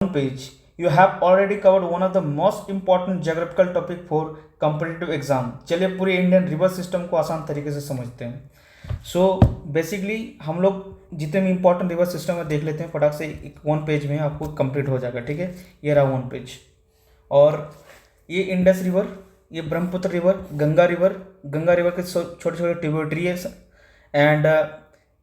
page, you have already covered one of the most important geographical topic for competitive exam. चलिए पूरे Indian river system को आसान तरीके से समझते हैं। सो बेसिकली हम लोग जितने भी इंपॉर्टेंट रिवर सिस्टम है देख लेते हैं फटाक से। एक वन पेज में आपको कंप्लीट हो जाएगा, ठीक है। ये रहा वन पेज। और ये इंडस रिवर, ये ब्रह्मपुत्र रिवर, गंगा रिवर के छोटे छोटे ट्रिब्यूटरीज, एंड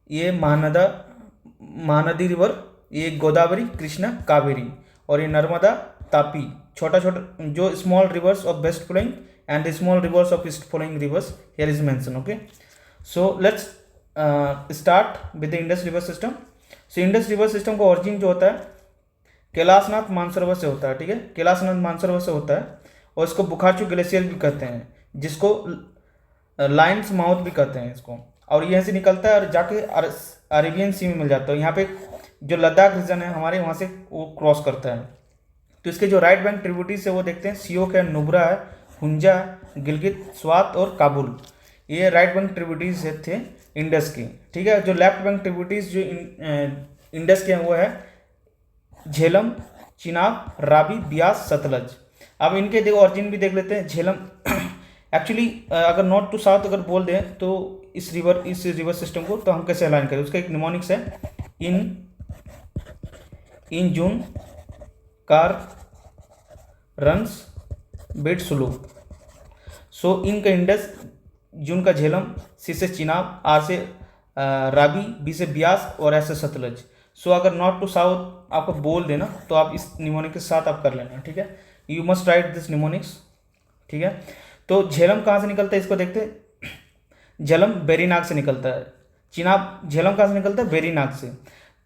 ये महानदी रिवर, ये गोदावरी, कृष्णा, कावेरी, और ये नर्मदा, तापी, छोटा छोटा जो small rivers of west flowing and the small rivers of east flowing rivers here is mention. Okay, so let's start with the Indus river system. So Indus river system का origin जो होता है कैलाशनाथ मानसरोवर से होता है, ठीक है। कैलाशनाथ मानसरोवर से होता है और इसको बुखारचू ग्लेशियर भी कहते हैं, जिसको लायंस माउथ भी कहते हैं इसको। और यहाँ से निकलता है और जाके अरेबियन सी में मिल जाता है। यहाँ पे जो लद्दाख रीजन है हमारे, वहाँ से वो क्रॉस करता है। तो इसके जो राइट बैंक ट्रिब्यूटरीज है वो देखते हैं, सियोक है, नुब्रा है, हुंजा, गिलगित, स्वात और काबुल। ये राइट बैंक ट्रिब्यूटरीज थे इंडस के, ठीक है। जो लेफ्ट बैंक ट्रिब्यूटरीज जो इंडस के हैं वो है झेलम, चिनाब, रावी, ब्यास, सतलज। अब इनके देखो ऑरिजिन भी देख लेते हैं। झेलम एक्चुअली अगर नॉर्थ टू साउथ अगर बोल दें तो इस रिवर सिस्टम को तो हम कैसे अलाइन करें, उसका एक निमोनिक्स है इन जून कार रंस बेट स्लो। सो इन का इंडस, जून का झेलम, सी से चिनाब, आर से रावी, बी से ब्यास और ऐसे सतलज। सो अगर नॉर्थ टू साउथ आपको बोल देना तो आप इस निमोनिक के साथ आप कर लेना, ठीक है। You must write this mnemonics, ठीक है। तो झेलम कहाँ से निकलता है इसको देखते हैं। झेलम बेरीनाग से निकलता है। चिनाब, झेलम कहाँ से निकलता है, बेरीनाग से।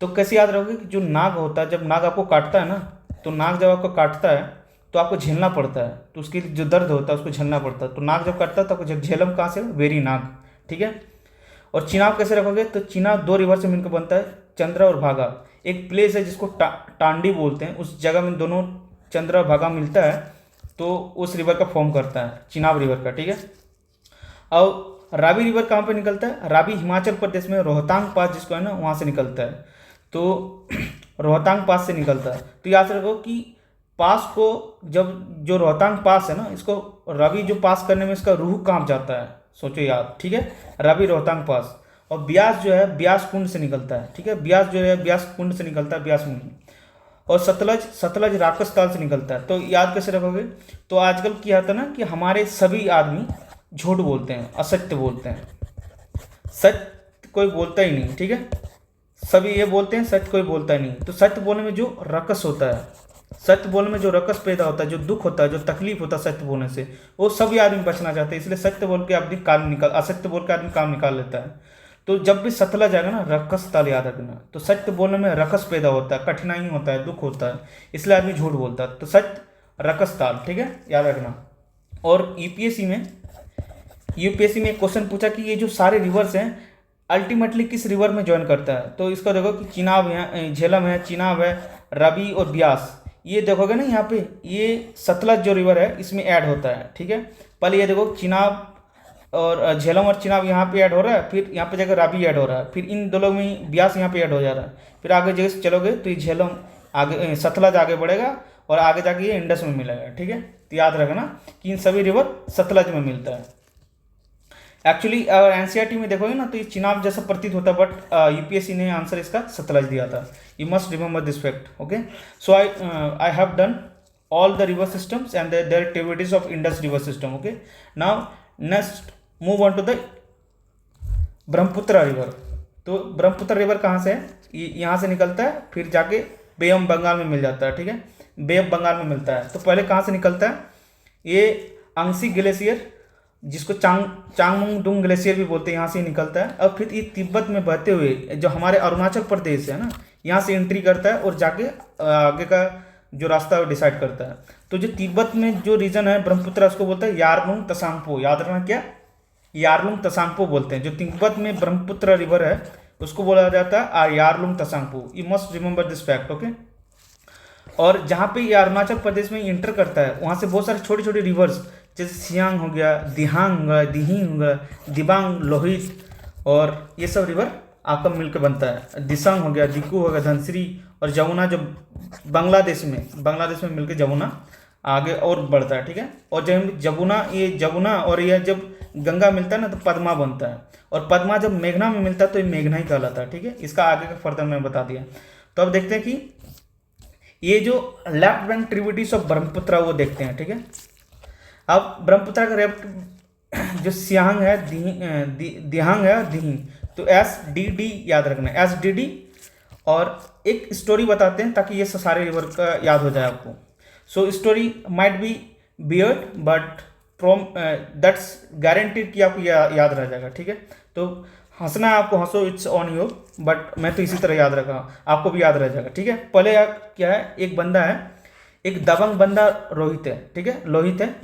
तो कैसे याद रखोगे कि जो नाग होता है, जब नाग आपको काटता है ना, तो नाग जब आपको काटता है तो आपको झेलना पड़ता है, तो उसकी जो दर्द होता है उसको झेलना पड़ता है। तो नाग जब काटता है तो आपको झेलम कहाँ से, बेरीनाग, ठीक है। और चिनाब कैसे रखोगे, तो चिनाब दो रिवर से मिलकर बनता है, चंद्रा और भागा। एक प्लेस है जिसको टांडी बोलते हैं, उस जगह में दोनों चंद्रा और भागा मिलता है तो उस रिवर का फॉर्म करता है, चिनाब रिवर का, ठीक है। और रावी रिवर कहाँ पे निकलता है, रावी हिमाचल प्रदेश में रोहतांग पास जिसको है ना वहाँ से निकलता है। तो रोहतांग पास से निकलता है। तो याद रखो कि पास को जब जो रोहतांग पास है ना, इसको रावी जो पास करने में इसका रूह कांप जाता है, सोचो याद, ठीक है। रावी रोहतांग पास। और ब्यास जो है ब्यास कुंड से निकलता है, ठीक है। ब्यास जो है ब्यास कुंड से निकलता है, ब्यास कुंड। और सतलज राकस ताल से निकलता है। तो याद कैसे रखोगे, तो आजकल क्या होता है ना कि हमारे सभी आदमी झूठ बोलते हैं, असत्य बोलते हैं, सत्य कोई बोलता ही नहीं, ठीक है। सभी ये बोलते हैं, सत्य कोई बोलता ही नहीं। तो सत्य बोलने में जो रकस होता है, सत्य बोलने में जो रकस पैदा होता है, जो दुख होता है, जो तकलीफ होता है सत्य बोलने से, वो सभी आदमी बचना चाहते हैं। इसलिए सत्य बोल के आदमी काम निकाल, असत्य बोल के आदमी काम निकाल लेता है। तो जब भी सतला जाएगा ना, रकस ताल याद रखना। तो सत्य बोलने में रकस पैदा होता है, कठिनाई होता है, दुख होता है, इसलिए आदमी झूठ बोलता है। तो सत्य रकस ताल, ठीक है, याद रखना। और यूपीएससी में एक क्वेश्चन पूछा कि ये जो सारे रिवर्स हैं अल्टीमेटली किस रिवर में ज्वाइन करता है। तो इसको देखो कि चिनाब है, झेलम है, चिनाब है, रावी और ब्यास। ये देखोगे ना यहाँ पे, ये सतलज जो रिवर है इसमें ऐड होता है, ठीक है। पहले ये देखो चिनाब और झेलम और चिनाब यहाँ पे ऐड हो रहा है, फिर यहाँ पे जाकर रावी ऐड हो रहा है, फिर इन दोनों में ब्यास यहाँ पे ऐड हो जा रहा है। फिर आगे जैसे चलोगे तो ये झेलम आगे, सतलज आगे बढ़ेगा और आगे जाके ये इंडस में मिलेगा, ठीक है। तो याद रखना कि इन सभी रिवर सतलज में मिलता है। एक्चुअली अगर एनसीईआरटी में देखोगे ना तो ये चिनाब जैसा प्रतीत होता है, बट यूपीएससी ने आंसर इसका सतलज दिया था। You must remember this fact, okay. So I have done all the river systems and their tributaries of Indus river system, okay. Now next move on to the Brahmaputra river. तो Brahmaputra river कहाँ से है, यहाँ से निकलता है, फिर जाके बे ऑफ बंगाल में मिल जाता है, ठीक है। बे ऑफ बंगाल में मिलता है। तो पहले कहाँ से निकलता है, ये अंगसी ग्लेशियर जिसको चांगमुंगडुंग ग्लेशियर भी बोलते हैं, यहाँ से निकलता है। और फिर ये तिब्बत में बहते हुए जो हमारे अरुणाचल प्रदेश है ना, यहाँ से एंट्री करता है और जाके आगे का जो रास्ता वो डिसाइड करता है। तो जो तिब्बत में जो रीजन है ब्रह्मपुत्र, उसको बोलते हैं यारलुंग तसांगपो। याद रखना क्या, यारलुंग तसांगपो बोलते हैं। जो तिब्बत में ब्रह्मपुत्र रिवर है उसको बोला जाता है Yarlung Tsangpo. You must remember this fact, okay. और जहाँ पे ये अरुणाचल प्रदेश में इंटर करता है वहाँ से बहुत सारे छोटे छोटे रिवर्स जैसे सियांग हो गया, दिहांग हो गया, दिहिंग हो गया, दिबांग, लोहित, और ये सब रिवर आपका मिलकर बनता है। दिसंग हो गया, दिकू हो गया, धनसिरी और जमुना जो बांग्लादेश में मिलकर जमुना आगे और बढ़ता है, ठीक है। और जब जमुना और ये जब गंगा मिलता है ना तो पद्मा बनता है, और पद्मा जब मेघना में मिलता है तो ये मेघना ही कहलाता है, ठीक है। इसका आगे का फर्दर मैं बता दिया। तो अब देखते हैं कि ये जो left bank tributaries of Brahmaputra वो देखते हैं, ठीक है। अब ब्रह्मपुत्र का लेफ्ट जो सियांग है, दिहांग है, दिहिंग, तो SDD याद रखना है, SDD। और एक स्टोरी बताते हैं ताकि ये सारे रिवर का याद हो जाए आपको। So story might be beard but from that's guaranteed कि आपको याद रह जाएगा, ठीक है। तो हंसना है आपको, हंसो, इट्स ऑन यू, बट मैं तो इसी तरह याद रखा, आपको भी याद रह जाएगा, ठीक है। पहले क्या है, एक बंदा है, एक दबंग बंदा रोहित है, ठीक है, लोहित है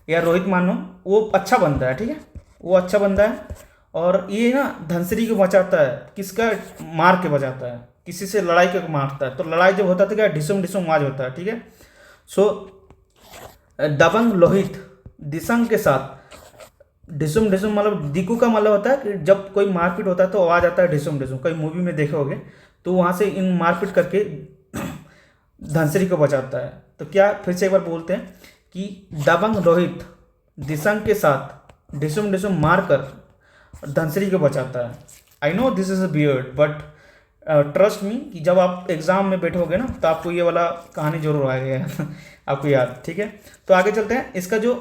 या रोहित मानो, वो अच्छा बंदा है, ठीक है, वो अच्छा बंदा है। और ये ना धनसरी को बचाता है, किसका, मार के बचाता है, किसी से लड़ाई के मारता है। तो लड़ाई जब होता था क्या, ढिसुम ढिसुम आवाज होता है, ठीक है। सो दबंग लोहित दिसंग के साथ, ढिसुम ढिसुम मतलब दिकू का मतलब होता है कि जब कोई मारपीट होता है तो आवाज आता है ढिसुम ढिसुम, कोई मूवी में देखे होगे, तो वहां से इन मारपीट करके धनसरी को बचाता है। तो क्या, फिर से एक बार बोलते हैं कि दबंग रोहित दिसंग के साथ ढिसुम ढिसुम मारकर धनसरी को बचाता है। आई know this is a beard but trust me कि जब आप एग्जाम में बैठोगे ना तो आपको ये वाला कहानी जरूर आएगा आपको याद, ठीक है। तो आगे चलते हैं, इसका जो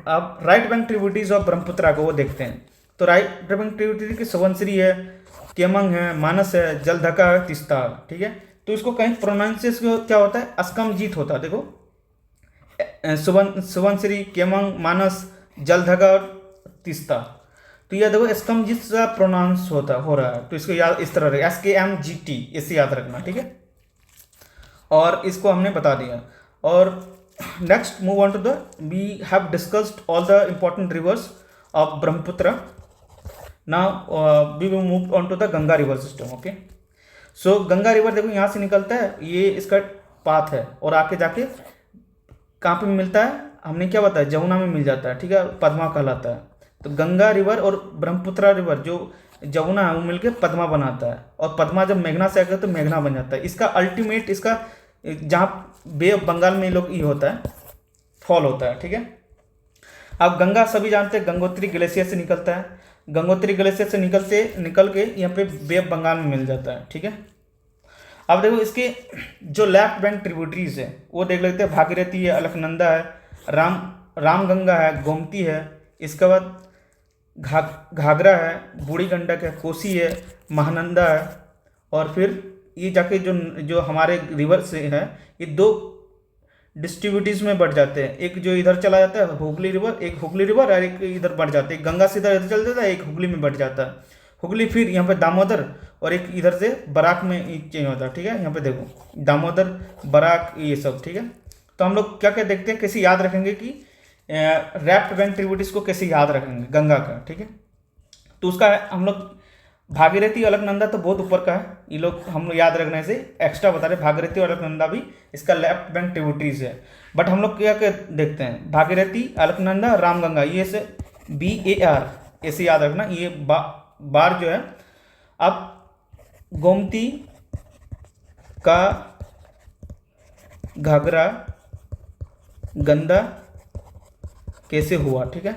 आप right bank tributaries of Brahmaputra को वो देखते हैं। तो राइट बैंक ट्रिब्यूटरी की सुबनसिरी है, केमंग है, मानस है, जलढका है, तीस्ता, ठीक है। तो इसको कहीं प्रोनाउंसिएशन क्या होता है, अस्कमजीत होता है। देखो सुबनसिरी, केमंग, मानस, जलढका और तीस्ता, तो यह देखो स्कमजीत सा प्रोनाउंस हो रहा है। तो इसको याद इस तरह रहे, SKMGT, इसे याद रखना, ठीक है। और इसको हमने बता दिया। और next move on to the, we have discussed all the important rivers of Brahmaputra. Now we will move on to the Ganga river system, okay. So Ganga river देखो यहाँ से निकलता है, ये इसका पाथ है, और आके जाके कहाँ पे मिलता है, हमने क्या बताया, जमुना में मिल जाता है, ठीक है, पद्मा कहलाता है। तो गंगा रिवर और ब्रह्मपुत्र रिवर जो जमुना है वो मिलकर पद्मा बनाता है, और पद्मा जब मेघना से आकर तो मेघना बन जाता है। इसका अल्टीमेट, इसका जहाँ बे ऑफ बंगाल में लोग ये होता है, फॉल होता है, ठीक है। अब गंगा सभी जानते हैं गंगोत्री ग्लेशियर से निकलता है, गंगोत्री ग्लेशियर से निकल के यहाँ पे बे ऑफ बंगाल में मिल जाता है, ठीक है। अब देखो इसके जो लेफ्ट बैंक ट्रिब्यूटरीज है वो देख लेते हैं, भागीरथी है, अलकनंदा है, रामगंगा है, गोमती है, इसके बाद घाघरा है, बूढ़ी गंडक है, कोसी है, महानंदा है। और फिर ये जाके जो हमारे रिवर से है, ये दो डिस्ट्रीब्यूटरीज में बढ़ जाते हैं, एक जो इधर चला जाता है हुगली रिवर, एक हुगली रिवर, और एक इधर बढ़ जाते हैं, गंगा से इधर चल जाता है, एक हुगली में बढ़ जाता है, हुगली फिर यहाँ पे दामोदर, और एक इधर से बराक में चेंज होता है, ठीक है। यहाँ पे देखो दामोदर, बराक, ये सब, ठीक है। तो हम लोग क्या क्या देखते हैं, कैसे याद रखेंगे कि रैप्ट बैंक ट्रिब्यूटरीज को कैसे याद रखेंगे गंगा का, ठीक है। तो उसका हम लोग भागीरथी, अलकनंदा तो बहुत ऊपर का है, ये लोग हम लोग याद रखने से एक्स्ट्रा बता रहे, भागीरथी और अलकनंदा भी इसका लेफ्ट बैंक ट्रिब्यूटरीज है। बट हम लोग क्या क्या देखते हैं, भागीरथी, अलकनंदा, रामगंगा, ये से BAR ऐसे याद रखना, ये बार जो है। अब गोमती का घाघरा गंदा कैसे हुआ, ठीक है,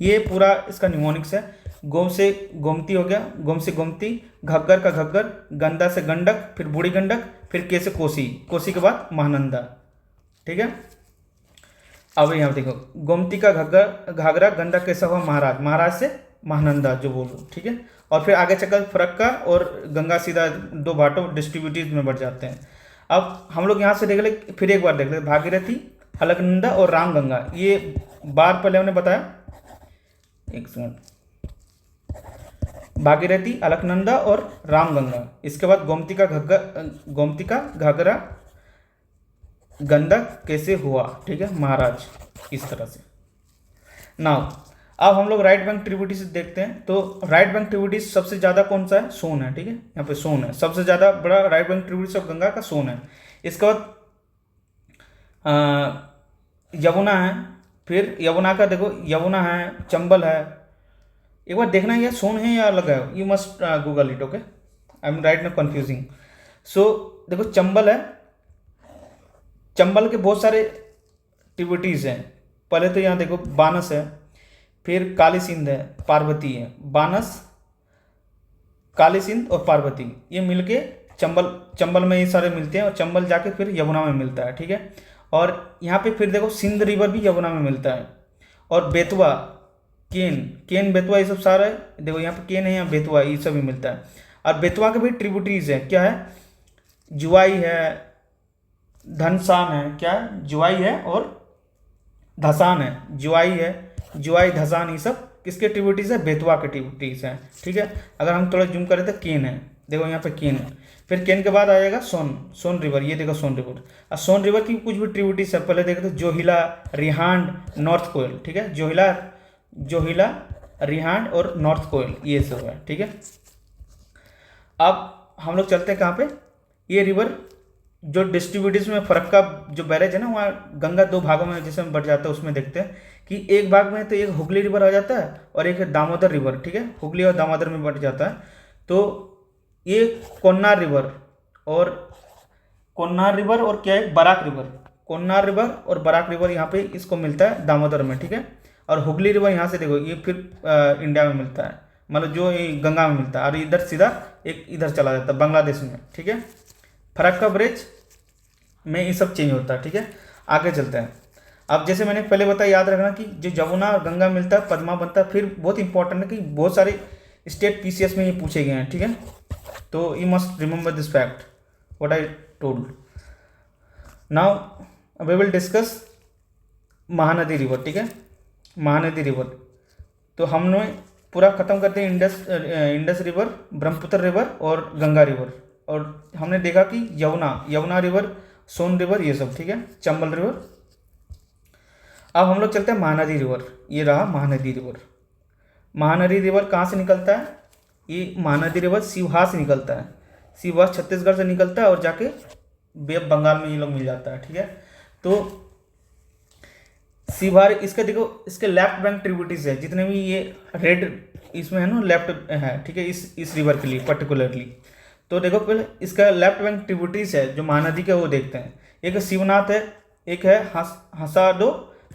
ये पूरा इसका निमोनिक्स है। गोम से गोमती हो गया, गोम से गोमती, घग्गर का घग्गर, गंदा से गंडक, फिर बूढ़ी गंडक, फिर के से कोसी, कोसी के बाद महानंदा, ठीक है। अब यहाँ देखो गोमती का घाघरा गंदा कैसा हुआ, महाराज, महाराज से महानंदा जो बोलो, ठीक है। और फिर आगे चलकर फरक्का और गंगा सीधा दो भाटों डिस्ट्रीब्यूटरीज में बढ़ जाते हैं। अब हम लोग यहाँ से देख ले, फिर एक बार देख ले, भागीरथी, अलकनंदा और रामगंगा, ये बार पहले हमने बताया, एक सेकंड, भागीरथी, अलकनंदा और रामगंगा, इसके बाद गोमती का घाघरा गंदा कैसे हुआ, ठीक है, महाराज, इस तरह से। नाउ अब हम लोग राइट बैंक ट्रिब्यूटरीज देखते हैं। तो राइट बैंक ट्रिब्यूटरीज सबसे ज़्यादा कौन सा है, सोन है, ठीक है, यहाँ पे सोन है, सबसे ज़्यादा बड़ा right bank tributaries of Ganga का सोन है। इसके बाद यमुना है, फिर यमुना का देखो, यमुना है, चंबल है, एक बार देखना है सोन है या अलग है, you must Google it, okay, I am right now confusing. So देखो चंबल है, चंबल के बहुत सारे ट्रिब्यूटरीज हैं। पहले तो यहाँ देखो बानस है, फिर काली सिंध है, पार्वती है। बानस, काली सिंध और पार्वती ये मिलके चंबल में ये सारे मिलते हैं, और चंबल जाके फिर यमुना में मिलता है, ठीक है। और यहाँ पे फिर देखो सिंध रिवर भी यमुना में मिलता है। और बेतवा, केन बेतवा ये सब सारा है, देखो यहाँ पे केन है, यहाँ बेतवा, ये सब भी मिलता है। और बेतवा के भी ट्रिब्यूटरीज है, क्या है, जुआई है, धनसान है, क्या है, जुआई है और धसान है। जुआई है, जुआई धसान, ये सब किसके ट्रिब्यूटरीज है, बेतवा के ट्रिब्यूटरीज हैं, ठीक है। अगर हम थोड़ा जूम करें तो केन है, देखो यहाँ पे केन है। फिर केन के बाद आ जाएगा सोन रिवर, ये देखो सोन रिवर। और सोन रिवर की कुछ भी ट्रिब्यूटरीज है, पहले देखो तो जोहिला, रिहांड, नॉर्थ कोयल, ठीक है। जोहिला, रिहांड और नॉर्थ कोयल, ये सब है, ठीक है। अब हम लोग चलते हैं कहाँ पे, ये रिवर जो डिस्ट्रीब्यूटर्स में फरक्का जो बैरेज है ना, वहाँ गंगा दो भागों में जैसे बढ़ जाता है, उसमें देखते हैं कि एक भाग में तो एक हुगली रिवर आ जाता है और एक है दामोदर रिवर, ठीक है। हुगली और दामोदर में बढ़ जाता है। तो ये कोन्नार रिवर और क्या है, बराक रिवर। कोन्नार रिवर और बराक रिवर यहाँ पे इसको मिलता है दामोदर में, ठीक है। और हुगली रिवर यहाँ से देखो ये फिर इंडिया में मिलता है, मतलब जो ये गंगा में मिलता है, और इधर सीधा एक इधर चला जाता है बांग्लादेश में, ठीक है। फरक्का ब्रिज में ये सब चेंज होता है, ठीक है। आगे चलते हैं। अब जैसे मैंने पहले बताया, याद रखना कि जो जमुना और गंगा मिलता है, पद्मा बनता है। फिर बहुत इंपॉर्टेंट है कि बहुत सारे स्टेट पीसीएस में ये पूछे गए हैं, ठीक है। तो you must remember this fact what I told. Now we will discuss Mahanadi river, ठीक है। महानदी रिवर तो हमने पूरा खत्म करते हैं इंडस रिवर, ब्रह्मपुत्र रिवर और गंगा रिवर। और हमने देखा कि यमुना रिवर, सोन रिवर, ये सब, ठीक है, चंबल रिवर। अब हम लोग चलते हैं महानदी रिवर। ये रहा महानदी रिवर। महानदी रिवर कहाँ से निकलता है, ये महानदी रिवर सिवहा से निकलता है। सिवहा छत्तीसगढ़ से निकलता है और जाके बे ऑफ बंगाल में ये लोग मिल जाता है, ठीक है। तो सिवहा, इसका देखो इसके लेफ्ट बैंक ट्रिब्यूटरीज है, जितने भी ये रेड इसमें है ना, लेफ्ट है, ठीक है, इस रिवर के लिए पर्टिकुलरली। तो देखो पहले इसका लेफ्ट बैंक ट्रिब्यूटरीज है जो महानदी के, वो देखते हैं। एक शिवनाथ है, एक है हसाडो,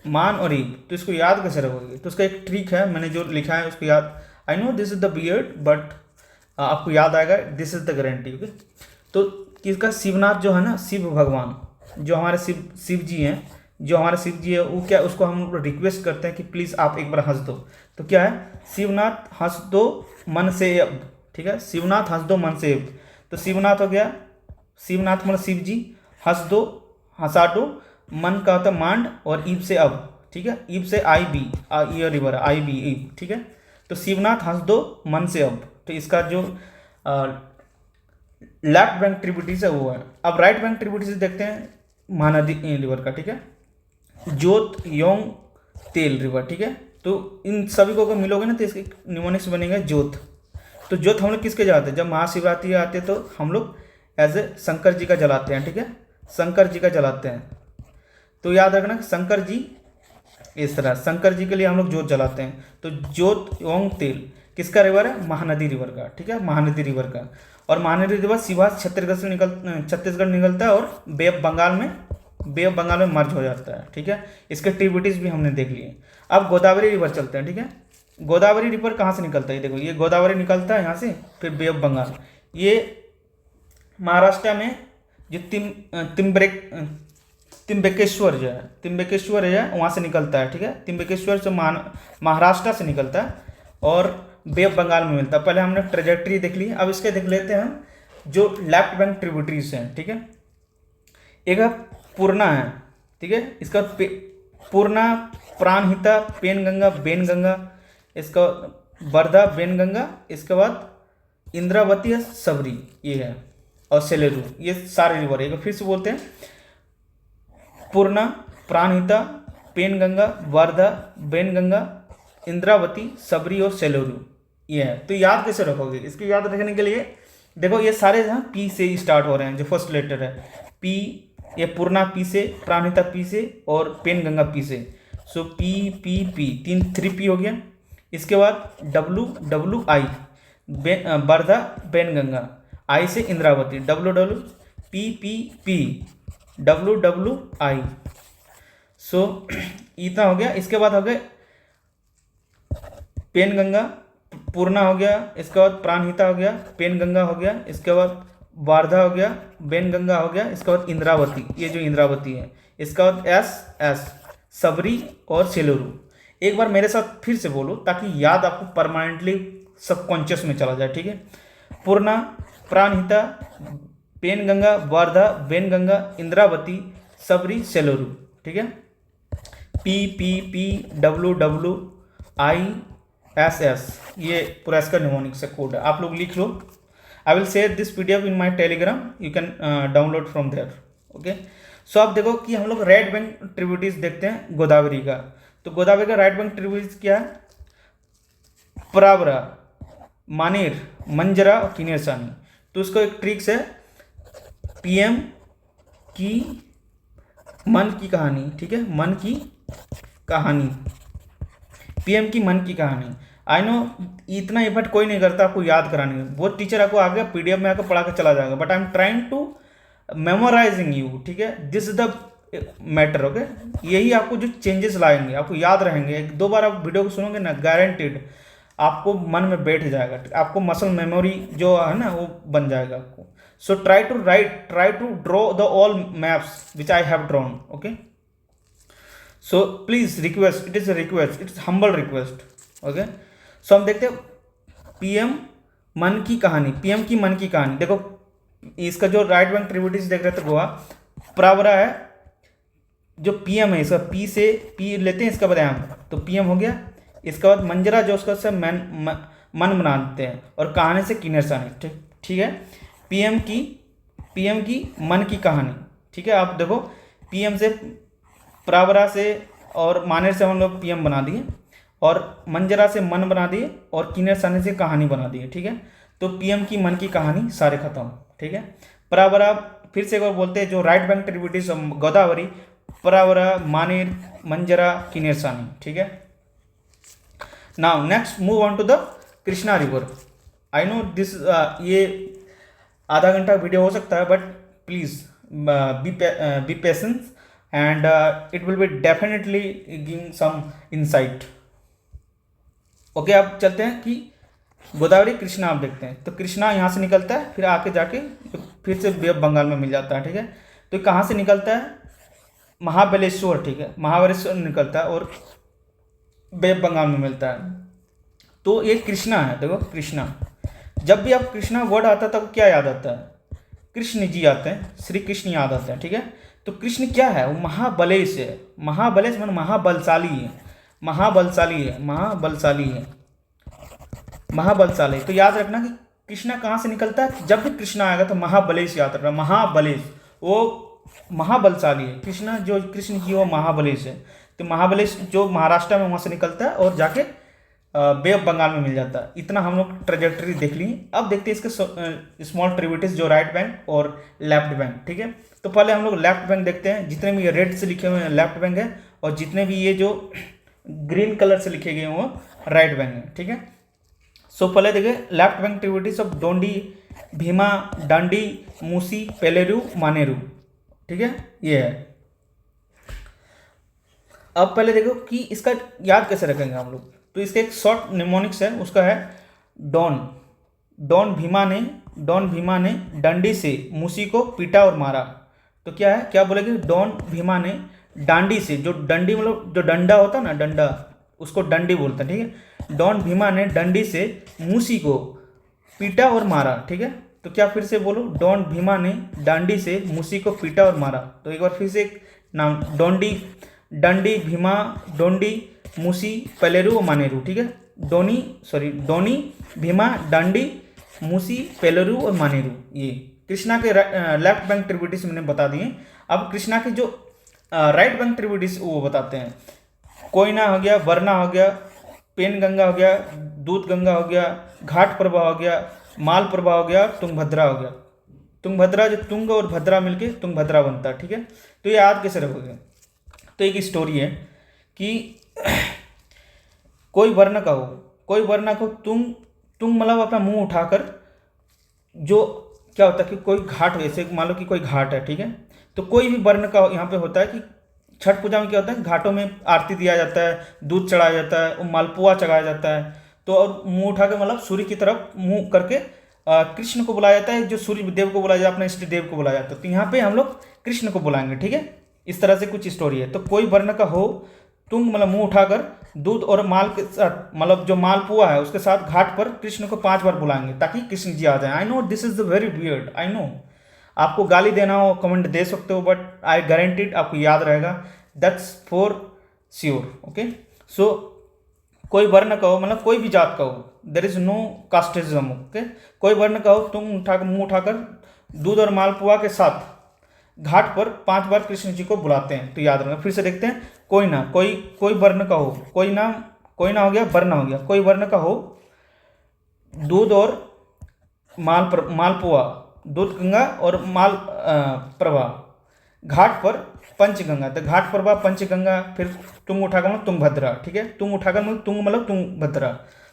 मान और ईब। तो इसको याद कैसे रखोगे, तो उसका एक ट्रिक है, मैंने जो लिखा है उसको याद, आई know this is the beard but आपको याद आएगा, this is the guarantee, okay. तो किसका, शिवनाथ जो है ना, शिव भगवान, जो हमारे शिव जी हैं, वो क्या, उसको हम रिक्वेस्ट करते हैं कि प्लीज़ आप एक बार हंस दो। तो क्या है, शिवनाथ हंस दो मन से अब, ठीक है। शिवनाथ हंस दो मन से अब। तो शिवनाथ हो गया, शिवनाथ मतलब शिव जी, हंस दो, हंसा दो, मन का होता मांड, और ईब से अब, ठीक है। ईब से आई बी, ये रिवर आई बी ईब, ठीक है। तो शिवनाथ हंस दो मन से अब। तो इसका जो लेफ्ट बैंक ट्रिब्यूटरीज है वो है। अब राइट बैंक ट्रिब्यूटरीज देखते हैं महानदी रिवर का, ठीक है। जोत, योंग, तेल रिवर, ठीक है। तो इन सभी को अगर मिलोगे ना तो इसके निमोनिक्स बनेंगे जोत। तो जोत हम लोग किसके जलाते हैं, जब महाशिवरात्रि आते हैं तो हम लोग एज ए शंकर जी का जलाते हैं, ठीक है, शंकर जी का जलाते हैं। तो याद रखना कि शंकर जी, इस तरह शंकर जी के लिए हम लोग जोत जलाते हैं। तो जोत, योंग, तेल किसका रिवर है, महानदी रिवर का, ठीक है, महानदी रिवर का। और महानदी रिवर शिवा छत्तीसगढ़ निकलता है और बे ऑफ बंगाल में मर्ज हो जाता है, ठीक है। इसके ट्रिब्यूटरीज भी हमने देख लिए। अब गोदावरी रिवर चलते हैं, ठीक है। गोदावरी रिवर कहाँ से निकलता है, देखो ये गोदावरी निकलता है यहाँ से, फिर बे ऑफ बंगाल, ये महाराष्ट्र में जो तिम्बकेश्वर है वहाँ से निकलता है, ठीक है। तिम्बकेश्वर से महाराष्ट्र से निकलता है और बे ऑफ बंगाल में मिलता है। पहले हमने ट्रेजेक्ट्री देख ली, अब इसके देख लेते हैं हम जो लेफ्ट बैंक ट्रिब्यूटरीज हैं, ठीक है। एक है पूर्णा है, ठीक है, इसका पूर्णा, प्राणहिता, पेनगंगा, बेनगंगा, इसका वर्धा, बेनगंगा, इसके बाद इंद्रावती है, सबरी ये है, और सेलेरू, ये सारे रिवर। एक फिर से बोलते हैं, पूर्णा, प्राणहिता, पेनगंगा, वर्धा, बेनगंगा, इंद्रावती, सबरी और सेलेरू, ये है। तो याद कैसे रखोगे, इसको याद रखने के लिए देखो ये सारे यहाँ पी से स्टार्ट हो रहे हैं, जो फर्स्ट लेटर है पी, ये पूर्णा पी से, प्राणहिता पी से और पेनगंगा पी से। सो पी पी पी, 3 पी हो गया। इसके बाद डब्लू आई, वर्धा, बेनगंगा, आई से इंद्रावती, WWPPP, WWI। सो इतना हो गया। इसके बाद हो गए पेनगंगा, पूर्णा हो गया, इसके बाद प्राणहिता हो गया, पेनगंगा हो गया, इसके बाद वारधा हो गया, बेनगंगा हो गया, इसके बाद इंद्रावती, ये जो इंद्रावती है, इसके बाद एस सबरी और सेलूरू। एक बार मेरे साथ फिर से बोलो ताकि याद आपको परमानेंटली सबकॉन्शियस में चला जाए, ठीक है। पूर्णा, प्राणहिता, पेनगंगा, वारधा, बेनगंगा, इंद्रावती, सबरी, सेलूरू, ठीक है। PPP, WWISS, ये पूरा इसका निमोनिक से कोड है, आप लोग लिख लो। I will share this PDF in my Telegram, you can download from there, okay. So आप देखो कि हम लोग राइट बैंक ट्रिब्यूटरीज देखते हैं गोदावरी का। तो गोदावरी का राइट बैंक ट्रिब्यूटरीज क्या है? प्रावरा, मानेर, मंजरा और किन्नरसानी। तो उसको एक ट्रिक्स है, PM की मन की कहानी, ठीक है, मन की कहानी, PM की मन की कहानी। आई नो इतना एफर्ट कोई नहीं करता आपको याद कराने में, वो टीचर आपको आगे PDF में आकर पढ़ा कर चला जाएगा, but I am trying to memorising you, ठीक है। This is the matter, okay. यही आपको जो चेंजेस लाएंगे, आपको याद रहेंगे। एक दो बार आप वीडियो को सुनोगे ना, गारंटेड आपको मन में बैठ जाएगा, आपको मसल मेमोरी जो है ना वो बन जाएगा आपको। So try to draw the all maps which I have drawn, okay. So please request, it is a request, it's humble request, okay. So हम देखते हैं PM मन की कहानी, PM की मन की कहानी। देखो इसका जो राइट बैंक ट्रिब्यूटरीज देख रहे थे गोवा, प्रावरा है, जो PM है, इसका P लेते हैं, इसका बताया हम, तो PM हो गया। इसके बाद मंजरा जो उसका से मन बनाते हैं, और कहानी से किन्नरसानी, ठीक है। PM की मन की कहानी, ठीक है। आप देखो PM से, प्रावरा से और मानेर से हम लोग PM बना दिए, और मंजरा से मन बना दिए, और किन्नरसानी से कहानी बना दिए, ठीक है। तो PM की मन की कहानी सारे खत्म, ठीक है। प्रावरा फिर से एक बार बोलते हैं, जो right bank tributaries Godavari, Pravara, Maner, Manjra, Kinnerasani, ठीक है। Now next move on to the Krishna river. I know this, ये आधा घंटा वीडियो हो सकता है, but please be patience and it will be definitely giving some insight, okay. अब चलते हैं कि गोदावरी कृष्णा आप देखते हैं। तो कृष्णा यहाँ से निकलता है, फिर आके जाके फिर से बे ऑफ बंगाल में मिल जाता है, ठीक है। तो कहाँ से निकलता है? महाबलेश्वर, ठीक है, महाबलेश्वर निकलता है और बे ऑफ बंगाल में मिलता है। तो ये कृष्णा है, देखो कृष्णा। जब भी आप कृष्णा वर्ड आता है तब क्या याद आता है? कृष्ण जी आते हैं, श्री कृष्ण याद आते हैं, ठीक है। तो कृष्ण क्या है? वो महाबलेश है। महाबलेश मतलब महाबलशाली है, महाबलशाली है, महाबलशाली है, महाबलशाली। तो याद रखना कि कृष्णा कहाँ से निकलता है। जब भी कृष्णा आएगा तो महाबलेश याद रखना, महाबलेश, वो महाबलशाली है। कृष्णा जो कृष्ण जी वो महाबलेश है। तो महाबलेश जो महाराष्ट्र में वहाँ से निकलता है और जाके बे ऑफ बंगाल में मिल जाता है। इतना हम लोग ट्रेजेक्टरी देख ली। अब देखते हैं इसके स्मॉल ट्रिब्यूटरीज, जो राइट बैंक और लेफ्ट बैंक, ठीक है। तो पहले हम लोग लेफ्ट बैंक देखते हैं। जितने भी ये रेड से लिखे हुए हैं लेफ्ट बैंक है, और जितने भी ये जो ग्रीन कलर से लिखे गए हैं वो राइट बैंक है, ठीक है। सो पहले देखिए left bank tributaries of Dondi, Bhima, Dandi, Musi, Peleru, Maneru, ठीक है, ये है। अब पहले देखो कि इसका याद कैसे रखेंगे हम लोग। तो इसका एक शॉर्ट निमोनिक्स है, उसका है डॉन। डॉन भीमा ने डंडी से मूसी को पीटा और मारा। तो क्या है, क्या बोलेंगे? डॉन भीमा ने डांडी से, जो डंडी मतलब जो डंडा होता है ना, डंडा, उसको डंडी बोलते हैं, ठीक है। डॉन भीमा ने डंडी से मूसी को पीटा और मारा, ठीक है। तो क्या फिर से बोलो? डॉन भीमा ने डांडी से मूसी को पीटा और मारा। तो एक बार फिर से एक नाम, डंडी, भीमा, डोंडी, मूसी, पेलेरू और मानेरू, ठीक है। डोनी, भीमा, डांडी, मूसी, पेलेरू और मानेरू, ये कृष्णा के लेफ्ट बैंक ट्रिब्यूटरीज मैंने बता दिए। अब कृष्णा के जो राइट बैंक ट्रिब्यूटरीज वो बताते हैं। कोयना हो गया, वरना हो गया, पेनगंगा हो गया, दूधगंगा हो गया, घाट प्रभा हो गया, माल प्रभा हो गया, तुंगभद्रा हो गया। तुंगभद्रा, जो तुंग और भद्रा मिलके तुंगभद्रा बनता है, ठीक है। तो ये याद कैसे रखोगे? तो एक स्टोरी है कि कोई वर्ण का हो तुंग मतलब अपना मुंह उठाकर जो क्या होता है कि कोई घाट, जैसे मान लो कि कोई घाट है, ठीक है, तो कोई भी वर्ण का यहाँ पे होता है कि छठ पूजा में क्या होता है, घाटों में आरती दिया जाता है, दूध चढ़ाया जाता है, मालपुआ चढ़ाया जाता है। तो और मुंह उठा के मतलब सूर्य की तरफ मुंह करके कृष्ण को बुलाया जाता है, जो सूर्य देव को बुलाया जाता है, अपने इष्ट देव को बुलाया जाता है। तो यहाँ पे हम लोग कृष्ण को बुलाएंगे, ठीक है। इस तरह से कुछ स्टोरी है। तो कोई वर्ण का हो तुंग, मतलब मुंह उठाकर दूध और माल के साथ, मतलब जो मालपुआ है उसके साथ घाट पर कृष्ण को 5 बार बुलाएंगे ताकि कृष्ण जी आ जाए। आई know this is the very weird, I know आपको गाली देना हो कमेंट दे सकते हो, बट आई गारंटीड आपको याद रहेगा, दैट्स फॉर श्योर। ओके, सो कोई वर्ण का हो, मतलब कोई भी जात का हो, there is no casteism. Okay, कोई वर्ण का हो तुम उठाकर मुंह उठाकर दूध और मालपुआ के साथ घाट पर 5 बार कृष्ण जी को बुलाते हैं। तो याद रखना, फिर से देखते हैं। कोई ना, कोई वर्ण का हो, कोई ना हो गया, वर्ण हो गया, कोई वर्ण का हो दूध और मालपुआ, दूध गंगा और माल प्रवाह घाट पर पंचगंगा। तो घाट प्रवाह पंचगंगा, फिर तुंग उठाकर मतलब तुंगभद्रा, ठीक है। तुंग उठाकर मतलब तुंग मतलब तुंगभद्रा।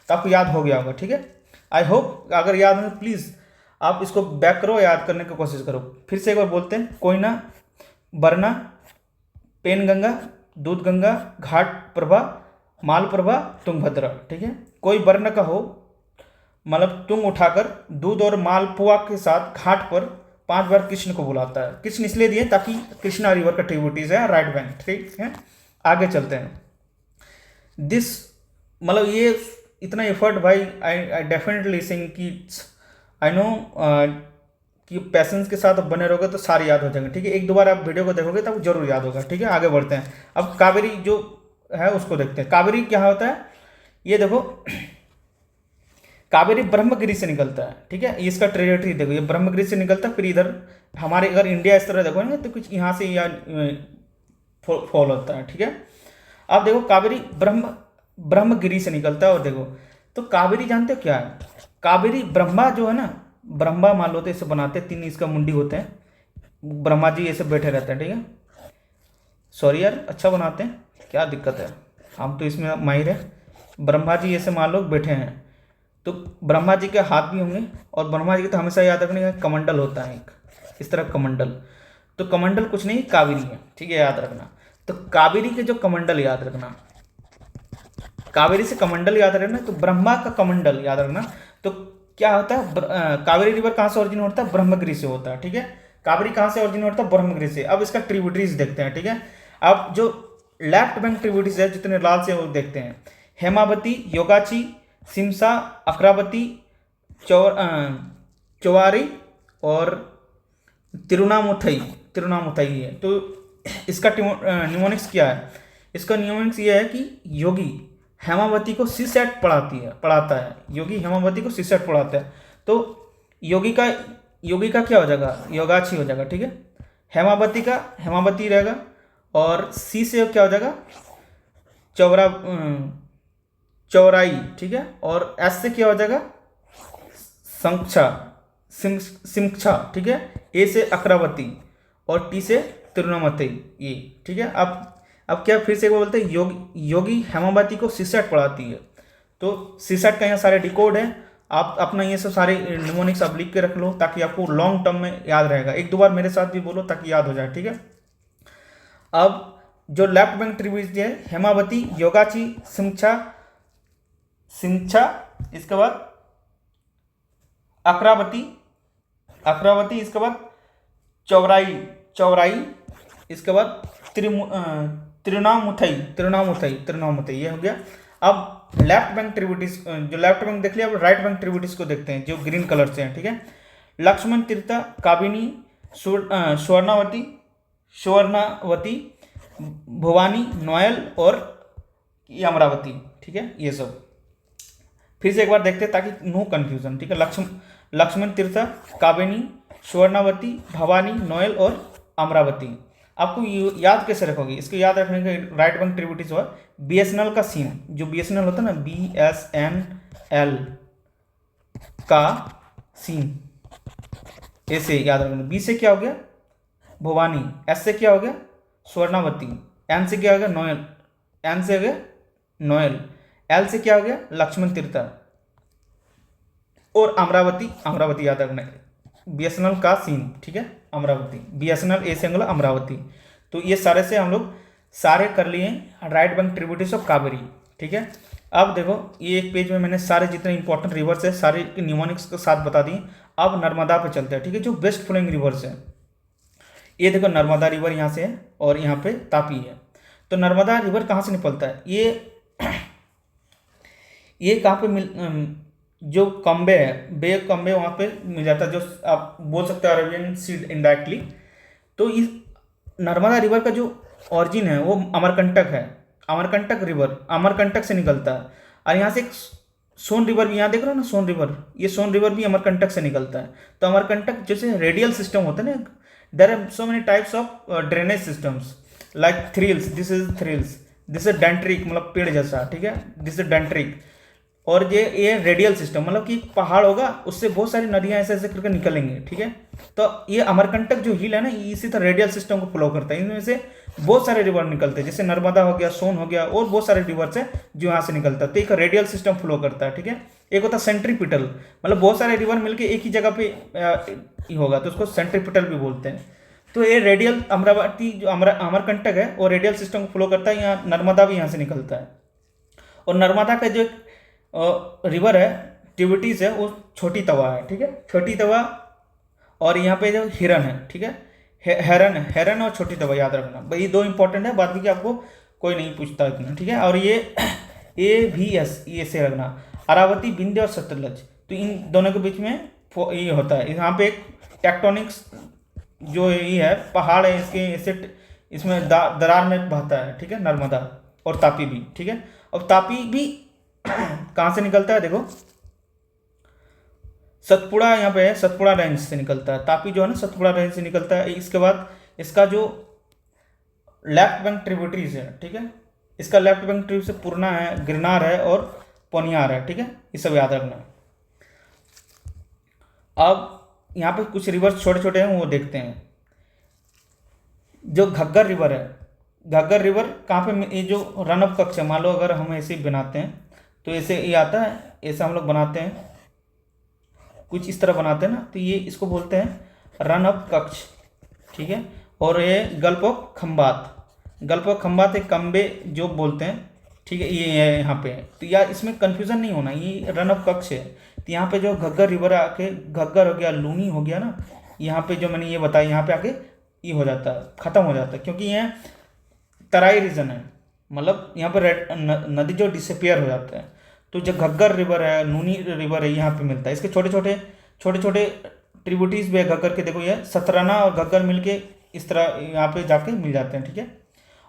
तो आपको याद हो गया होगा, ठीक है। आई होप अगर याद हो प्लीज़ आप इसको बैक करो, याद करने की कोशिश करो। फिर से एक बार बोलते हैं। कोयना, बरना, पेनगंगा, दूध गंगा, घाट प्रभा, माल प्रभा, तुंगभद्रा, ठीक है। कोई वर्ण का हो, मतलब तुंग उठाकर दूध और मालपुआ के साथ घाट पर 5 बार कृष्ण को बुलाता है। कृष्ण इसलिए दिए ताकि कृष्णा रिवर का ट्रिब्यूटरीज है राइट बैंक, ठीक है। आगे चलते हैं। दिस मतलब ये इतना एफर्ट भाई, आई डेफिनेटली सिंग कि आई नो कि पैसेंस के साथ बने रहोगे तो सारी याद हो जाएंगे, ठीक है। एक दो बार आप वीडियो को देखोगे तब जरूर याद होगा, ठीक है। आगे बढ़ते हैं। अब कावेरी जो है उसको देखते हैं। कावेरी क्या होता है, ये देखो, कावेरी ब्रह्मगिरी से निकलता है, ठीक है। इसका ट्रेजेक्टरी देखो, ये ब्रह्मगिरी से निकलता है, फिर इधर हमारे अगर इंडिया इस तरह देखोगे तो कुछ यहाँ से या फॉल होता है, ठीक है। अब देखो कावेरी ब्रह्मगिरी से निकलता है। और देखो तो कावेरी जानते हो क्या है, कावेरी ब्रह्मा जो है ना, ब्रह्मा मान लो तो इसे बनाते हैं, 3 इसका मुंडी होते हैं, ब्रह्मा जी ऐसे बैठे रहते हैं, ठीक है। सॉरी यार, अच्छा बनाते हैं, क्या दिक्कत है, हम तो इसमें माहिर है। ब्रह्मा जी ऐसे मान लो बैठे हैं, तो ब्रह्मा जी के हाथ भी होंगे, और ब्रह्मा जी के तो हमेशा याद रखने का कमंडल होता है एक, इस तरह कमंडल। तो कमंडल कुछ नहीं, कावेरी है, ठीक है, याद रखना। तो कावेरी के जो कमंडल याद रखना, कावेरी से कमंडल याद रखना, तो ब्रह्मा का कमंडल याद रखना। तो क्या होता है, कावेरी रिवर कहाँ से ओरिजिन होता है, ब्रह्मगिरी से होता है, ठीक है। कावेरी कहाँ से ओरिजिन होता है, ब्रह्मगिरी से। अब इसका ट्रिब्यूटरीज देखते हैं, ठीक है। अब जो लेफ्ट बैंक ट्रिब्यूटरीज है जितने लाल से वो देखते हैं। हेमावती, योगाची, सिमसा, अकरावती, चौवारी और तिरुनामुथई है। तो इसका न्यूमोनिक्स क्या है, इसका न्यूमोनिक्स ये है कि योगी हेमावती को सीसेट पढ़ाता है, योगी हेमावती को सीसेट पढ़ाता है। तो योगी का क्या हो जाएगा, योगाची हो जाएगा, ठीक है। हेमावती का हेमावती रहेगा, और सी से क्या हो जाएगा, चौराई, ठीक है। और एस से क्या हो जाएगा, सिमक्षा, ठीक है। ए से अकरावती और टी से तिरुनामतई, ये, ठीक है। अब क्या, फिर से बोलते हैं, योगी हेमावती को सीसेट पढ़ाती है। तो सीसेट का यहाँ सारे डिकोड है, आप अपना ये सब सारे निमोनिक्स आप लिख के रख लो ताकि आपको लॉन्ग टर्म में याद रहेगा। एक दो बार मेरे साथ भी बोलो ताकि याद हो जाए, ठीक है। अब जो लेफ्ट बैंक ट्रिब्यूटरीज है, हेमावती, योगाची, सिमक्षा, इसके बाद अकरावती, इसके बाद चौराई, इसके बाद तिरुनामुथई, ये हो गया। अब लेफ्ट बैंक ट्रिब्यूटरीज, जो लेफ्ट बैंक देख लिया, अब राइट बैंक ट्रिब्यूटरीज को देखते हैं जो ग्रीन कलर से हैं, ठीक है। लक्ष्मण तीर्था, काबिनी, स्वर्णावती, भवानी, नोयल और अमरावती, ठीक है। ये सब फिर से एक बार देखते हैं ताकि नो कंफ्यूजन, ठीक है। लक्ष्मण तीर्था, काबिनी, स्वर्णावती, भवानी, नोयल और अमरावती। आपको याद कैसे रखोगे, इसको याद रखने का राइट बैंक ट्रिब्यूटरीज हुआ बीएसएनएल का सिम, जो बीएसएनएल होता है ना, BSNL का सिम, ऐसे याद रखना। बी से क्या हो गया, भवानी, एस से क्या हो गया, स्वर्णावती, एन से क्या हो गया, नोयल, एन से हो गया नोयल, एल से क्या हो गया, लक्ष्मण तीर्था, और अमरावती याद रखना। BSNL का सीन, ठीक है, अमरावती, BSNL ए से एंगल अमरावती। तो ये सारे से हम लोग सारे कर लिए right bank tributaries of Kaveri, ठीक है। अब देखो ये एक पेज में मैंने सारे जितने इंपॉर्टेंट रिवर्स है सारे के न्यूमोनिक्स के साथ बता दिए। अब नर्मदा पे चलते हैं, ठीक है, जो बेस्ट फ्लोइंग रिवर्स है। ये देखो नर्मदा रिवर यहाँ से है और यहाँ पे तापी है। तो नर्मदा रिवर कहाँ से निकलता है, ये कहाँ पे जो कम्बे है, बे कम्बे वहाँ पे मिल जाता है, जो आप बोल सकते हो अरेबियन सी इनडायरेक्टली। तो इस नर्मदा रिवर का जो ऑरिजिन है वो अमरकंटक है, अमरकंटक रिवर अमरकंटक से निकलता है। और यहाँ से एक सोन रिवर भी, यहाँ देख रहे हो ना सोन रिवर, ये सोन रिवर भी अमरकंटक से निकलता है। तो अमरकंटक जैसे रेडियल सिस्टम होता है ना, there are so many types of drainage systems like trellis, this is trellis, this is dendritic मतलब पेड़ जैसा, ठीक है, दिस इज डेंट्रिक। और ये रेडियल सिस्टम मतलब कि पहाड़ होगा उससे बहुत सारी नदियां ऐसे ऐसे करके निकलेंगे, ठीक है। तो ये अमरकंटक जो हिल है ना, इसी तरह रेडियल सिस्टम को फॉलो करता है। इनमें से बहुत सारे रिवर निकलते हैं, जैसे नर्मदा हो गया, सोन हो गया, और बहुत सारे रिवर्स है जो यहाँ से निकलता है। तो एक रेडियल सिस्टम फॉलो करता है, ठीक है। एक होता है सेंट्रीपिटल, मतलब बहुत सारे रिवर मिलकर एक ही जगह पे होगा तो उसको सेंट्रीपिटल भी बोलते हैं। तो ये रेडियल अमरावती जो अमरकंटक है वो रेडियल सिस्टम को फॉलो करता है। यहाँ नर्मदा भी यहाँ से निकलता है। और नर्मदा का जो रिवर है टिबिटीज है वो छोटी तवा है, ठीक है, छोटी तवा। और यहाँ पे जो हिरन है, ठीक है, हेरन और छोटी तवा याद रखना भाई, दो इंपॉर्टेंट है, बाद में आपको कोई नहीं पूछता इतना, ठीक है। और ये AVS ये से रखना, अरावती, विंध्य और सतलज। तो इन दोनों के बीच में ये होता है, यहाँ पे एक टेक्टोनिक्स जो ये है पहाड़ है, इसके ऐसे इसमें दरार में बहता है, ठीक है, नर्मदा और तापी भी, ठीक है। और तापी भी कहाँ से निकलता है, देखो सतपुड़ा यहाँ पे है, सतपुड़ा रेंज से निकलता है। तापी जो है ना सतपुड़ा रेंज से निकलता है। इसके बाद इसका जो लेफ्ट बैंक ट्रिब्यूटरीज है, ठीक है, इसका लेफ्ट बैंक ट्रिब्यूटरी से पूर्णा है, गिरनार है और पोनियार है, ठीक है, ये सब याद रखना। अब यहाँ पे कुछ रिवर छोटे छोटे हैं वो देखते हैं। जो घग्गर रिवर है, घग्गर रिवर कहाँ पे, ये जो रन ऑफ कक्ष है, मान लो अगर हम ऐसे ही बनाते हैं तो ऐसे ये आता है, ऐसे हम लोग बनाते हैं, कुछ इस तरह बनाते हैं ना, तो ये इसको बोलते हैं रन ऑफ कक्ष, ठीक है। और ये gulf of Khambhat, gulf of Khambhat एक कम्बे जो बोलते हैं, ठीक है, ये है यहाँ पे। तो यार इसमें कन्फ्यूज़न नहीं होना, ये रन ऑफ कक्ष है। तो यहाँ पे जो घग्गर रिवर आके, घग्गर हो गया, लूनी हो गया ना, यहाँ पे जो मैंने ये बताया, यहाँ पे आके ये हो जाता है, ख़त्म हो जाता है, क्योंकि ये तराई रीजन है, मतलब यहाँ पर नदी जो डिसअपियर हो जाता है। तो जो घग्गर रिवर है, नूनी रिवर है, यहाँ पे मिलता है। इसके छोटे छोटे ट्रिब्यूटरीज भी है घग्गर के, देखो ये सतराना और घग्गर मिलके इस तरह यहाँ पे जाके मिल जाते हैं, ठीक है।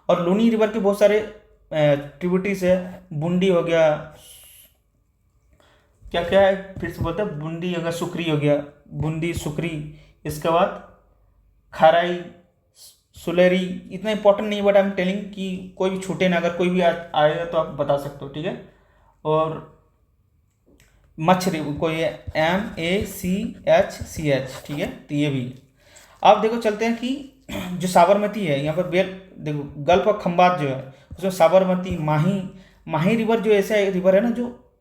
और लूनी रिवर के बहुत सारे ट्रिब्यूटरीज है, बूंदी हो गया, क्या क्या है फिर से बोलते हैं, बूंदी हो गया, सुकरी हो गया, बूंदी सुकरी, इसके बाद खाराई, सुलेरी। इतना इंपॉर्टेंट नहीं, बट आई एम टेलिंग कि कोई भी छूटे ना, अगर कोई भी आएगा तो आप बता सकते हो, ठीक है। और मच्छरी कोई MACHCH, ठीक है, तो ये भी। अब देखो चलते हैं कि जो साबरमती है यहाँ पर देखो गल्फ ऑफ खंबात जो है उसमें साबरमती, माही रिवर जो ऐसा रिवर है ना, जो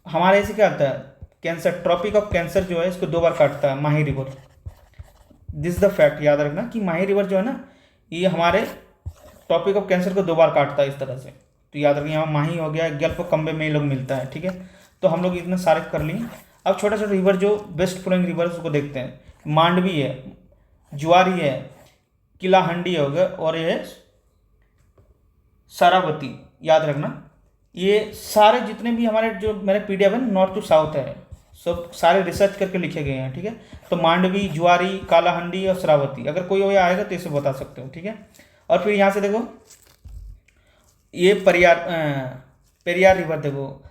हमारे ऐसे क्या आता है, कैंसर, ट्रॉपिक ऑफ कैंसर जो है इसको 2 बार काटता है Mahi river. This is the fact, याद रखना कि माही रिवर जो है ना ये हमारे टॉपिक ऑफ कैंसर को 2 बार काटता है इस तरह से। तो याद रखिए, यहाँ माही हो गया, गल्फ ऑफ कम्बे में ये लोग मिलता है, ठीक है। तो हम लोग इतने सारे कर लिए। अब छोटा छोटा रिवर जो बेस्ट फ्लोइंग रिवर उसको देखते हैं। मांडवी है, जुआरी है, किलाहंडी हो गया, और ये शरावती, याद रखना। ये सारे जितने भी हमारे जो मेरे PDF है नॉर्थ टू साउथ है, सब सारे रिसर्च करके लिखे गए हैं, ठीक है। तो मांडवी, जुआरी, कालाहंडी और शरावती, अगर कोई आएगा तो इसे बता सकते हो, ठीक है। और फिर यहाँ से देखो ये पेरियार रिवर देखो,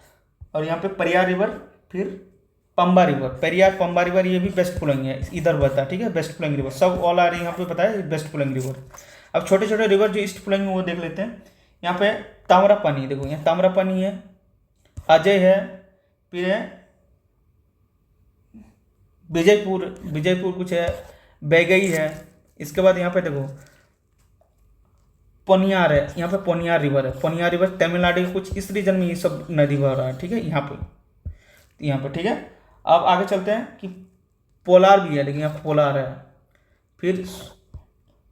और यहाँ पे पेरियार रिवर, फिर पंबा रिवर, पेरियार पंबा रिवर, ये भी बेस्ट फ्लोइंग है, इधर बता, ठीक है, बेस्ट फ्लोइंग रिवर सब ऑल आ रही है यहाँ पे, पता है बेस्ट फ्लोइंग रिवर। अब छोटे छोटे रिवर जो ईस्ट फ्लोइंग वो देख लेते हैं। यहाँ पे ताम्रपानी देखो, यहाँ ताम्रपानी है, अजय है, फिर है विजयपुर कुछ है, बैगई है। इसके बाद यहाँ पे देखो पोनियार है, यहाँ पे पोनियार रिवर है, पोनियार रिवर तमिलनाडु के कुछ इस रीजन में ये सब नदी बह रहा है, ठीक है, यहाँ पे, ठीक है। अब आगे चलते हैं कि पोलार भी है, लेकिन यहाँ पोलार है। फिर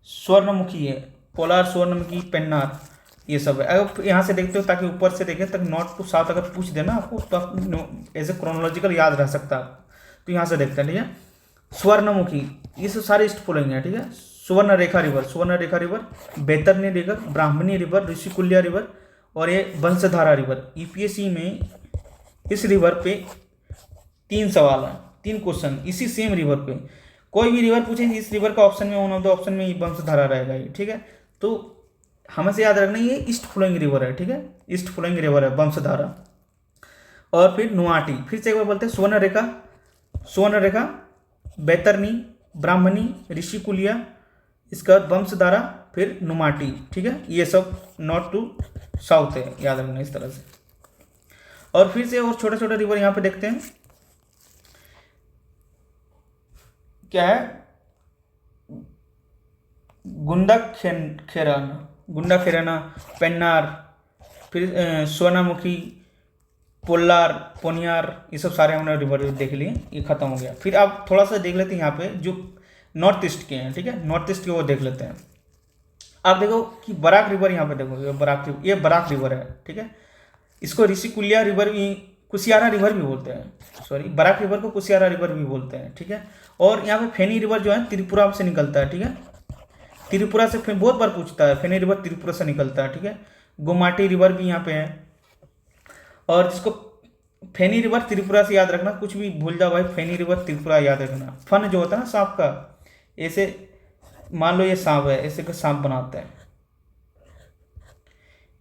स्वर्णमुखी है, पोलार, स्वर्णमुखी, पेन्नार, ये सब है। अगर यहाँ से देखते हो ताकि ऊपर से देखें, तक नॉर्थ टू साउथ अगर पूछ देना आपको तो आप एज ए क्रोनोलॉजिकल याद रह सकता है। तो यहाँ से देखते हैं, ठीक है। स्वर्णमुखी, ये सब सारे ईस्ट फॉलोइंग है, ठीक है। सुवर्ण रेखा रिवर, बैतरनी रिवर, ब्राह्मणी रिवर, ऋषिकुल्या रिवर और ये वंशधारा रिवर। यूपीएससी में इस रिवर पे 3 सवाल है, 3 क्वेश्चन इसी सेम रिवर पे। कोई भी रिवर पूछेंगे इस रिवर का ऑप्शन में, वन ऑफ द ऑप्शन में ये वंशधारा रहेगा ये, ठीक है। तो हमें से याद रखना ये ईस्ट फ्लोइंग रिवर है, ठीक है, ईस्ट फ्लोइंग रिवर है वंशधारा। और फिर नुआटी, फिर से एक बार बोलते हैं, सुवर्ण रेखा, बैतरनी, ब्राह्मणी, ऋषिकुलिया, इसका वंशधारा, फिर नुमाटी, ठीक है। ये सब नॉर्थ टू साउथ है, याद रखना इस तरह से। और फिर से और छोटे छोटे रिवर यहाँ पे देखते हैं, क्या है, गुंडा खेराना, पेन्नार, फिर सोनामुखी, पोल्लार, पोनियार, ये सब सारे हमने रिवर देख लिए, ये खत्म हो गया। फिर आप थोड़ा सा देख लेते हैं यहाँ पे जो नॉर्थ ईस्ट के हैं, ठीक है, नॉर्थ ईस्ट के वो देख लेते हैं। आप देखो कि बराक रिवर, यहाँ पे देखो ये बराक रिवर है, ठीक है। इसको ऋषिकुल्या रिवर भी, कुशियारा रिवर भी बोलते हैं, सॉरी, बराक रिवर को कुशियारा रिवर भी बोलते हैं, ठीक है। और यहाँ पे फेनी रिवर जो है त्रिपुरा से निकलता है, ठीक है, त्रिपुरा से बहुत बार पूछता है, फेनी रिवर त्रिपुरा से निकलता है, ठीक है। गोमाटी रिवर भी यहाँ पे है। और जिसको फेनी रिवर त्रिपुरा से याद रखना, कुछ भी भूल जाओ भाई, फेनी रिवर त्रिपुरा याद रखना। फन जो होता है ना सांप का, ऐसे मान लो ये सांप है, ऐसे का सांप बनाते हैं,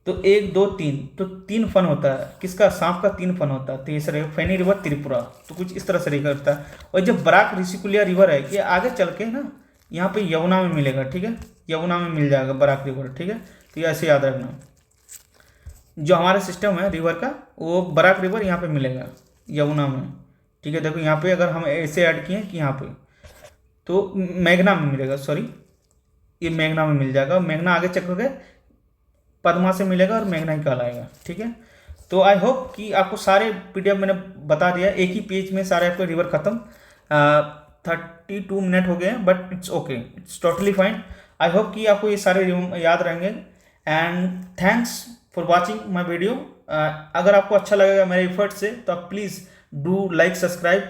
तो 1 2 3, तो 3 फन होता है, किसका, सांप का 3 फन होता है। तो ये फेनी रिवर त्रिपुरा, तो कुछ इस तरह से करता है। और जब बराक ऋषिकुल्या रिवर है, ये आगे चल के ना यहाँ पे यमुना में मिलेगा, ठीक है, यमुना में मिल जाएगा बराक रिवर, ठीक है। तो ये ऐसे याद रखना, जो हमारा सिस्टम है रिवर का, वो बराक रिवर यहाँ पे मिलेगा यमुना में, ठीक है। देखो यहाँ पे अगर हम ऐसे ऐड किए कि यहाँ पे, तो मेघना में मिलेगा, सॉरी, ये मेघना में मिल जाएगा। मेघना आगे चल के पद्मा से मिलेगा और मेघना ही कहलाएगा, ठीक है। तो आई होप कि आपको सारे पीडीएफ मैंने बता दिया, एक ही पेज में सारे आपके रिवर खत्म। 32 मिनट हो गए हैं, but it's okay, it's totally fine. I hope कि आपको ये सारे याद रहेंगे। And thanks for watching my video. अगर आपको अच्छा लगेगा मेरे एफर्ट से, तो आप please do like, subscribe,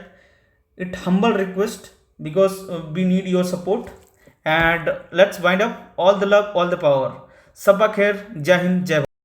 it humble request, because we need your support. And let's wind up, all the love, all the power. सबा खैर, जय हिंद, जय भारत।